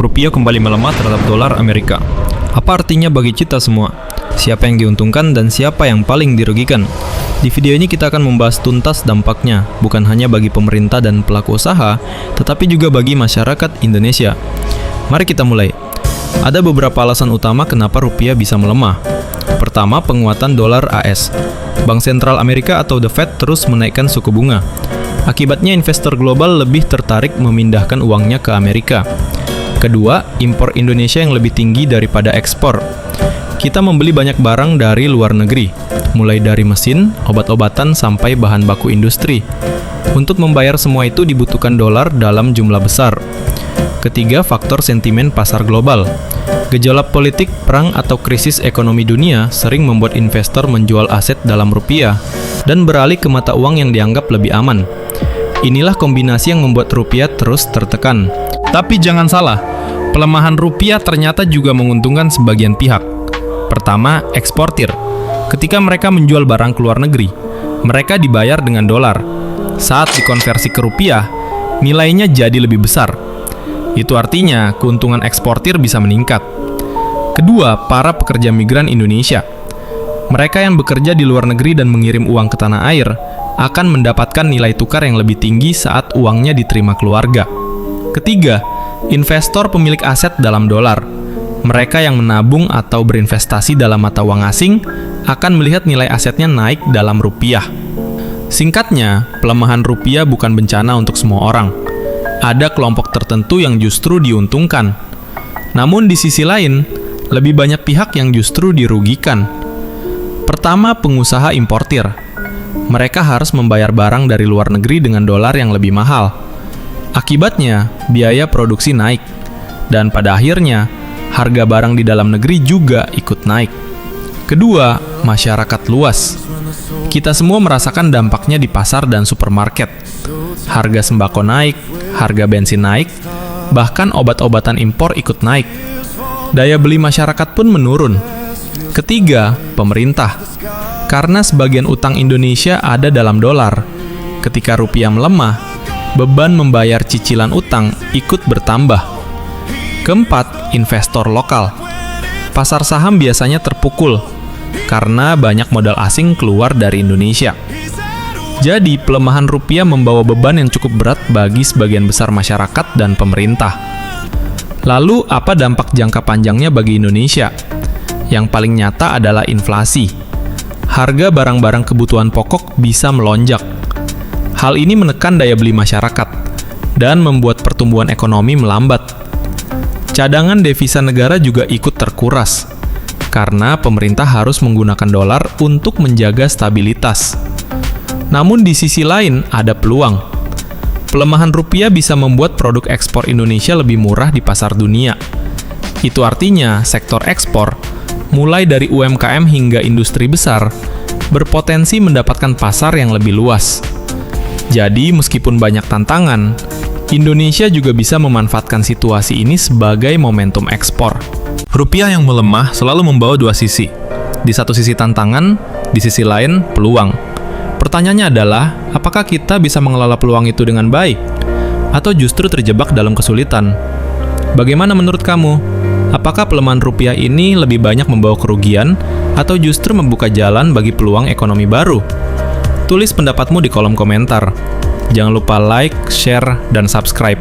rupiah kembali melemah terhadap dolar Amerika. Apa artinya bagi kita semua? Siapa yang diuntungkan dan siapa yang paling dirugikan? Di video ini kita akan membahas tuntas dampaknya, bukan hanya bagi pemerintah dan pelaku usaha, tetapi juga bagi masyarakat Indonesia. Mari kita mulai. Ada beberapa alasan utama kenapa rupiah bisa melemah. Pertama, penguatan dolar AS. Bank Sentral Amerika atau The Fed terus menaikkan suku bunga. Akibatnya investor global lebih tertarik memindahkan uangnya ke Amerika. Kedua, impor Indonesia yang lebih tinggi daripada ekspor. Kita membeli banyak barang dari luar negeri, mulai dari mesin, obat-obatan, sampai bahan baku industri. Untuk membayar semua itu dibutuhkan dolar dalam jumlah besar. Ketiga, faktor sentimen pasar global. Gejolak politik, perang, atau krisis ekonomi dunia sering membuat investor menjual aset dalam rupiah dan beralih ke mata uang yang dianggap lebih aman. Inilah kombinasi yang membuat rupiah terus tertekan. Tapi jangan salah, pelemahan rupiah ternyata juga menguntungkan sebagian pihak. Pertama, eksportir. Ketika mereka menjual barang ke luar negeri, mereka dibayar dengan dolar. Saat dikonversi ke rupiah, nilainya jadi lebih besar. Itu artinya keuntungan eksportir bisa meningkat. Kedua, para pekerja migran Indonesia. Mereka yang bekerja di luar negeri dan mengirim uang ke tanah air akan mendapatkan nilai tukar yang lebih tinggi saat uangnya diterima keluarga. Ketiga, investor pemilik aset dalam dolar. Mereka yang menabung atau berinvestasi dalam mata uang asing akan melihat nilai asetnya naik dalam rupiah. Singkatnya, pelemahan rupiah bukan bencana untuk semua orang. Ada kelompok tertentu yang justru diuntungkan. Namun di sisi lain, lebih banyak pihak yang justru dirugikan. Pertama, pengusaha importir. Mereka harus membayar barang dari luar negeri dengan dolar yang lebih mahal. Akibatnya, biaya produksi naik. Dan pada akhirnya, harga barang di dalam negeri juga ikut naik. Kedua, masyarakat luas. Kita semua merasakan dampaknya di pasar dan supermarket. Harga sembako naik, harga bensin naik, bahkan obat-obatan impor ikut naik. Daya beli masyarakat pun menurun. Ketiga, pemerintah. Karena sebagian utang Indonesia ada dalam dolar. Ketika rupiah melemah, beban membayar cicilan utang ikut bertambah. Keempat, investor lokal. Pasar saham biasanya terpukul karena banyak modal asing keluar dari Indonesia. Jadi, pelemahan rupiah membawa beban yang cukup berat bagi sebagian besar masyarakat dan pemerintah. Lalu, apa dampak jangka panjangnya bagi Indonesia? Yang paling nyata adalah inflasi. Harga barang-barang kebutuhan pokok bisa melonjak. Hal ini menekan daya beli masyarakat dan membuat pertumbuhan ekonomi melambat. Cadangan devisa negara juga ikut terkuras karena pemerintah harus menggunakan dolar untuk menjaga stabilitas. Namun di sisi lain ada peluang. Pelemahan rupiah bisa membuat produk ekspor Indonesia lebih murah di pasar dunia. Itu artinya sektor ekspor, mulai dari UMKM hingga industri besar, berpotensi mendapatkan pasar yang lebih luas. Jadi, meskipun banyak tantangan, Indonesia juga bisa memanfaatkan situasi ini sebagai momentum ekspor. Rupiah yang melemah selalu membawa dua sisi. Di satu sisi tantangan, di sisi lain peluang. Pertanyaannya adalah, apakah kita bisa mengelola peluang itu dengan baik? Atau justru terjebak dalam kesulitan? Bagaimana menurut kamu? Apakah pelemahan rupiah ini lebih banyak membawa kerugian atau justru membuka jalan bagi peluang ekonomi baru? Tulis pendapatmu di kolom komentar. Jangan lupa like, share, dan subscribe.